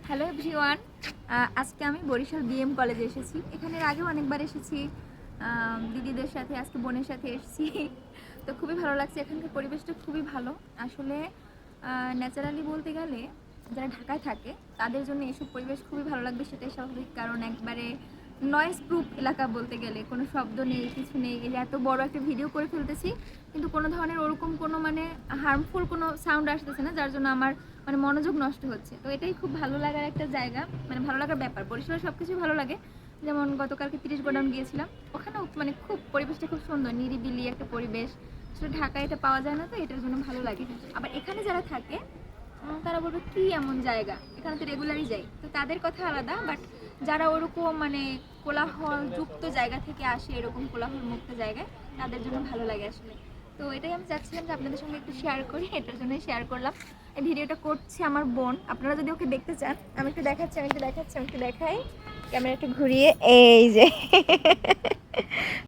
Hello everyone, আজকে আমি Barishal BM কলেজে এসেছি। এখানে এর আগেও অনেকবার এসেছি দিদিদের সাথে, আজকে বোনের সাথে এসেছি। তো খুবই ভালো লাগছে, এখানকার পরিবেশটা খুবই ভালো। আসলে ন্যাচারালি বলতে গেলে যারা ঢাকায় থাকে তাদের জন্য এসব পরিবেশ খুবই ভালো লাগবে, সেটাই স্বাভাবিক। কারণ একবারে নয়েজ প্রুফ এলাকা, বলতে গেলে কোনো শব্দ নেই, কিছু নেই। এই যে এত বড় একটা ভিডিও করে ফেলতেছি কিন্তু কোনো ধরনের ওরকম কোনো হার্মফুল কোনো সাউন্ড আসতেছে না, যার জন্য আমার মনোযোগ নষ্ট হচ্ছে। তো এটাই খুব ভালো লাগার একটা জায়গা, ভালো লাগার ব্যাপার। বরিশালের সব কিছুই ভালো লাগে। যেমন গতকালকে 30 গোডাউন গিয়েছিলাম, ওখানেও খুব পরিবেশটা খুব সুন্দর, নিরিবিলি একটা পরিবেশ। আসলে ঢাকায় এটা পাওয়া যায় না, তো এটার জন্য ভালো লাগে। আবার এখানে যারা থাকে তারা বলবে কি এমন জায়গা, এখানে তো রেগুলারই যাই, তো তাদের কথা আলাদা। বাট যারা ওরকম কোলাহল যুক্ত জায়গা থেকে আসে, এরকম কোলাহল মুক্ত জায়গায়, তাদের জন্য ভালো লাগে আসলে। তো এটাই আমি চাচ্ছিলাম যে আপনাদের সঙ্গে একটু শেয়ার করি, এটার জন্যই শেয়ার করলাম। এই ভিডিওটা করছে আমার বোন। আপনারা যদি ওকে দেখতে চান, আমি একটু দেখাচ্ছি, আমি একটু দেখাই ক্যামেরা একটু ঘুরিয়ে। এই যে